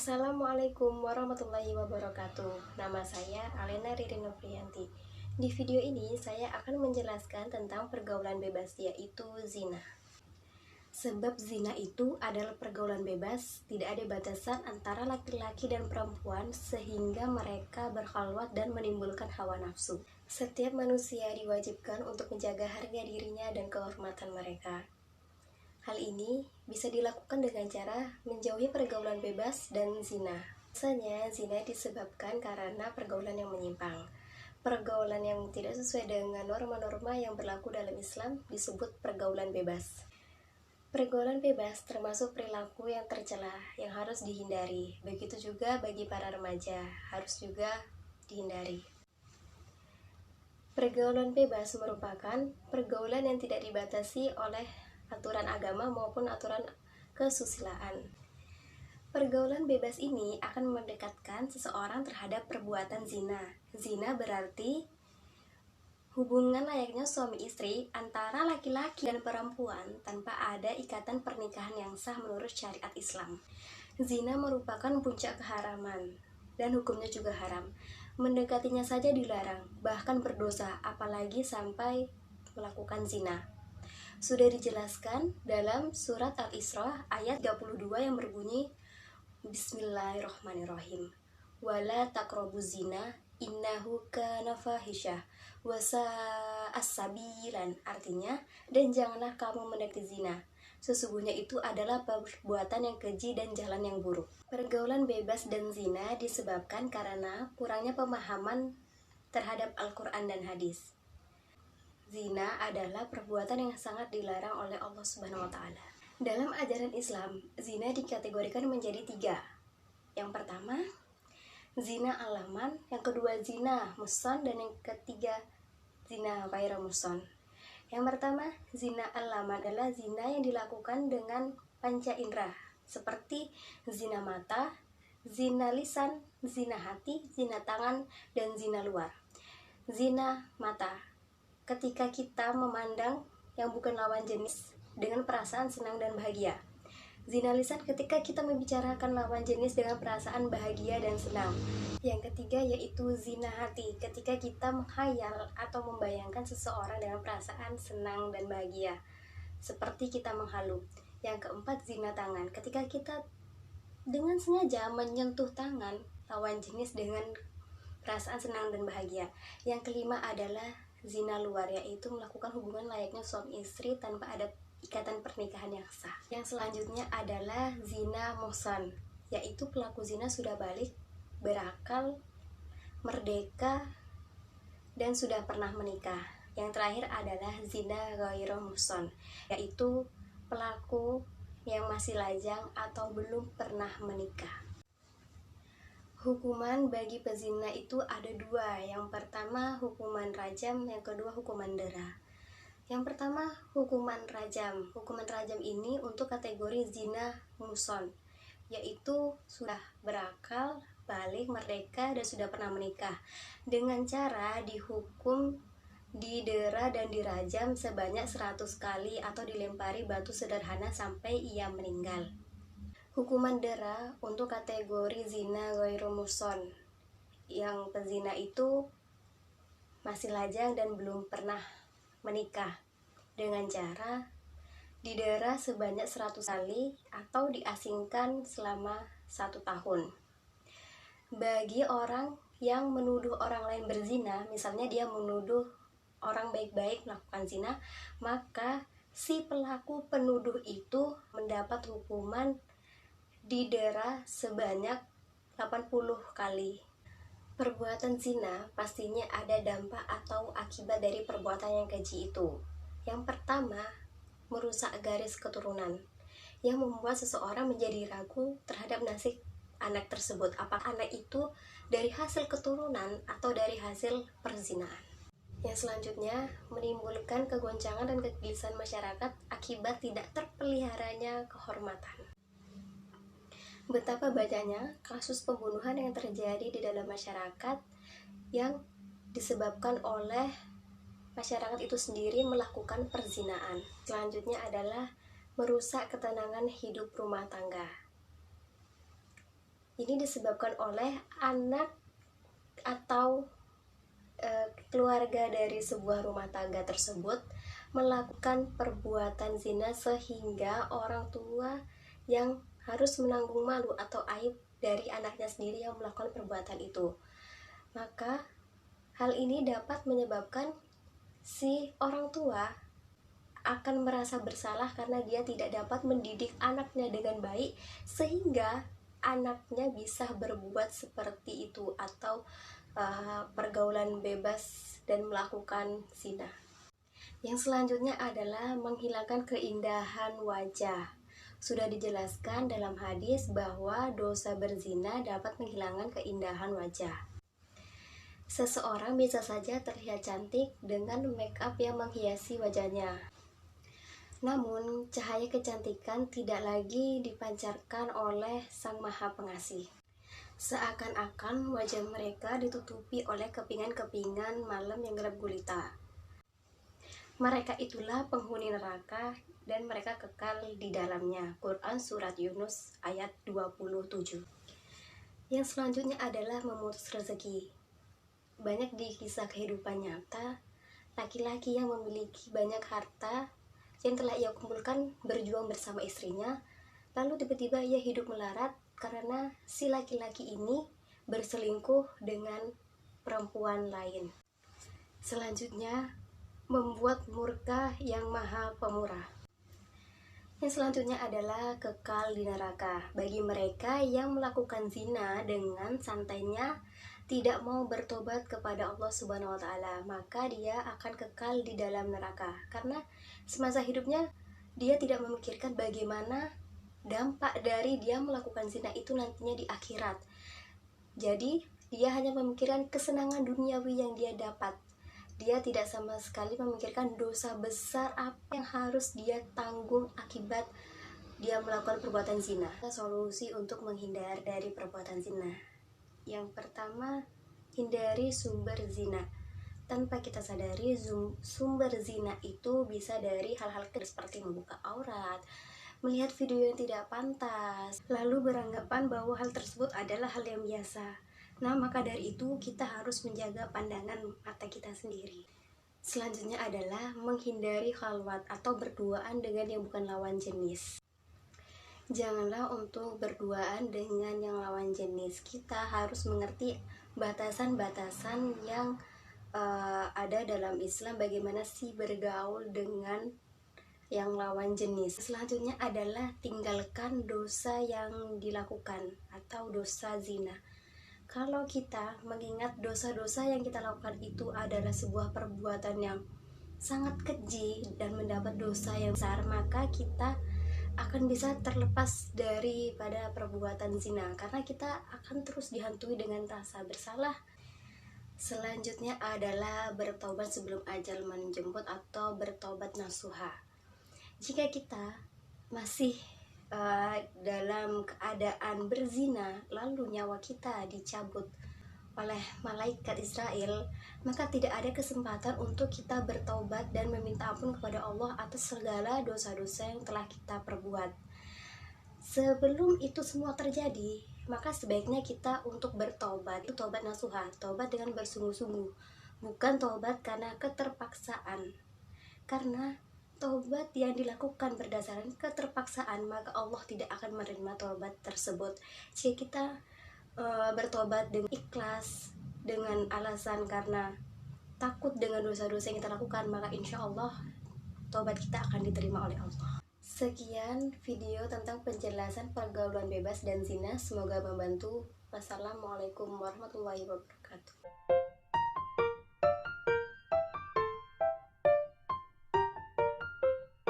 Assalamualaikum warahmatullahi wabarakatuh. Nama saya Alena Ririn Novrianti. Di video ini saya akan menjelaskan tentang pergaulan bebas, yaitu zina. Sebab zina itu adalah pergaulan bebas, tidak ada batasan antara laki-laki dan perempuan sehingga mereka berkhalwat dan menimbulkan hawa nafsu. Setiap manusia diwajibkan untuk menjaga harga dirinya dan kehormatan mereka. Hal ini bisa dilakukan dengan cara menjauhi pergaulan bebas dan zina. Biasanya zina disebabkan karena pergaulan yang menyimpang. Pergaulan yang tidak sesuai dengan norma-norma yang berlaku dalam Islam disebut pergaulan bebas. Pergaulan bebas termasuk perilaku yang tercela yang harus dihindari. Begitu juga bagi para remaja, harus juga dihindari. Pergaulan bebas merupakan pergaulan yang tidak dibatasi oleh aturan agama maupun aturan kesusilaan. Pergaulan bebas ini akan mendekatkan seseorang terhadap perbuatan zina. Zina berarti hubungan layaknya suami istri antara laki-laki dan perempuan tanpa ada ikatan pernikahan yang sah menurut syariat Islam. Zina merupakan puncak keharaman dan hukumnya juga haram. Mendekatinya saja dilarang, bahkan berdosa, apalagi sampai melakukan zina. Sudah dijelaskan dalam surat Al-Isra ayat 32 yang berbunyi Bismillahirrahmanirrahim. Wala taqrabuz zina innahu kana fahisyah wa sa'as sabilan. Artinya, dan janganlah kamu mendekati zina. Sesungguhnya itu adalah perbuatan yang keji dan jalan yang buruk. Pergaulan bebas dan zina disebabkan karena kurangnya pemahaman terhadap Al-Quran dan hadis. Zina adalah perbuatan yang sangat dilarang oleh Allah Subhanahu wa Ta'ala. Dalam ajaran Islam, zina dikategorikan menjadi 3. Yang pertama, zina alaman, yang kedua zina muhsan, dan yang ketiga zina ghairu muhsan. Yang pertama, zina alaman adalah zina yang dilakukan dengan panca indera, seperti zina mata, zina lisan, zina hati, zina tangan, dan zina luar. Zina mata, ketika kita memandang yang bukan lawan jenis dengan perasaan senang dan bahagia. Zina lisan, ketika kita membicarakan lawan jenis dengan perasaan bahagia dan senang. Yang ketiga yaitu zina hati, ketika kita menghayal atau membayangkan seseorang dengan perasaan senang dan bahagia, seperti kita menghalu. Yang keempat, zina tangan, ketika kita dengan sengaja menyentuh tangan lawan jenis dengan perasaan senang dan bahagia. Yang kelima adalah zina luar, yaitu melakukan hubungan layaknya suami istri tanpa ada ikatan pernikahan yang sah. Yang selanjutnya adalah zina muhsan, yaitu pelaku zina sudah balik, berakal, merdeka, dan sudah pernah menikah. Yang terakhir adalah zina ghairu muhsan, yaitu pelaku yang masih lajang atau belum pernah menikah. Hukuman bagi pezina itu ada 2. Yang pertama hukuman rajam, yang kedua hukuman dera. Yang pertama hukuman rajam. Hukuman rajam ini untuk kategori zina muhsan, yaitu sudah berakal, balik, merdeka, dan sudah pernah menikah, dengan cara dihukum, didera dan dirajam sebanyak 100 kali atau dilempari batu sederhana sampai ia meninggal. Hukuman dera untuk kategori zina ghairu muhsan, yang pezina itu masih lajang dan belum pernah menikah, dengan cara didera sebanyak 100 kali atau diasingkan selama 1 tahun. Bagi orang yang menuduh orang lain berzina, misalnya dia menuduh orang baik-baik melakukan zina, maka si pelaku penuduh itu mendapat hukuman didera sebanyak 80 kali. Perbuatan zina pastinya ada dampak atau akibat dari perbuatan yang keji itu. Yang pertama, merusak garis keturunan, yang membuat seseorang menjadi ragu terhadap nasib anak tersebut, apakah anak itu dari hasil keturunan atau dari hasil perzinaan. Yang selanjutnya, menimbulkan kegoncangan dan kegelisahan masyarakat akibat tidak terpeliharanya kehormatan. Betapa banyaknya kasus pembunuhan yang terjadi di dalam masyarakat yang disebabkan oleh masyarakat itu sendiri melakukan perzinaan. Selanjutnya adalah merusak ketenangan hidup rumah tangga. Ini disebabkan oleh anak atau keluarga dari sebuah rumah tangga tersebut melakukan perbuatan zina sehingga orang tua yang harus menanggung malu atau aib dari anaknya sendiri yang melakukan perbuatan itu. Maka hal ini dapat menyebabkan si orang tua akan merasa bersalah karena dia tidak dapat mendidik anaknya dengan baik sehingga anaknya bisa berbuat seperti itu atau pergaulan bebas dan melakukan zina. Yang selanjutnya adalah menghilangkan keindahan wajah. Sudah dijelaskan dalam hadis bahwa dosa berzina dapat menghilangkan keindahan wajah. Seseorang bisa saja terlihat cantik dengan make up yang menghiasi wajahnya. Namun, cahaya kecantikan tidak lagi dipancarkan oleh Sang Maha Pengasih. Seakan-akan wajah mereka ditutupi oleh kepingan-kepingan malam yang gelap gulita. Mereka itulah penghuni neraka dan mereka kekal di dalamnya. Quran Surat Yunus ayat 27. Yang selanjutnya adalah memutus rezeki. Banyak di kisah kehidupan nyata, laki-laki yang memiliki banyak harta yang telah ia kumpulkan berjuang bersama istrinya, lalu tiba-tiba ia hidup melarat karena si laki-laki ini berselingkuh dengan perempuan lain. Selanjutnya, membuat murka yang maha pemurah. Yang selanjutnya adalah kekal di neraka. Bagi mereka yang melakukan zina dengan santainya tidak mau bertobat kepada Allah Subhanahu wa taala, maka dia akan kekal di dalam neraka karena semasa hidupnya dia tidak memikirkan bagaimana dampak dari dia melakukan zina itu nantinya di akhirat. Jadi dia hanya memikirkan kesenangan duniawi yang dia dapat. Dia tidak sama sekali memikirkan dosa besar apa yang harus dia tanggung akibat dia melakukan perbuatan zina. Solusi untuk menghindar dari perbuatan zina. Yang pertama, hindari sumber zina. Tanpa kita sadari, sumber zina itu bisa dari hal-hal seperti membuka aurat, melihat video yang tidak pantas, lalu beranggapan bahwa hal tersebut adalah hal yang biasa. Nah, maka dari itu kita harus menjaga pandangan mata kita sendiri. Selanjutnya adalah menghindari khalwat atau berduaan dengan yang bukan lawan jenis. Janganlah untuk berduaan dengan yang lawan jenis. Kita harus mengerti batasan-batasan yang ada dalam Islam, bagaimana sih bergaul dengan yang lawan jenis. Selanjutnya adalah tinggalkan dosa yang dilakukan atau dosa zina. Kalau kita mengingat dosa-dosa yang kita lakukan itu adalah sebuah perbuatan yang sangat keji dan mendapat dosa yang besar, maka kita akan bisa terlepas daripada perbuatan zina karena kita akan terus dihantui dengan rasa bersalah. Selanjutnya adalah bertobat sebelum ajal menjemput atau bertobat nasuha. Jika kita masih dalam keadaan berzina lalu nyawa kita dicabut oleh malaikat Israel, maka tidak ada kesempatan untuk kita bertobat dan meminta ampun kepada Allah atas segala dosa-dosa yang telah kita perbuat. Sebelum itu semua terjadi, maka sebaiknya kita untuk bertobat, itu tobat nasuha, tobat dengan bersungguh-sungguh, bukan tobat karena keterpaksaan. Karena tobat yang dilakukan berdasarkan keterpaksaan, maka Allah tidak akan menerima tobat tersebut. Jika kita bertobat dengan ikhlas, dengan alasan karena takut dengan dosa-dosa yang kita lakukan, maka insya Allah tobat kita akan diterima oleh Allah. Sekian video tentang penjelasan pergaulan bebas dan zina, semoga membantu. Wassalamualaikum warahmatullahi wabarakatuh.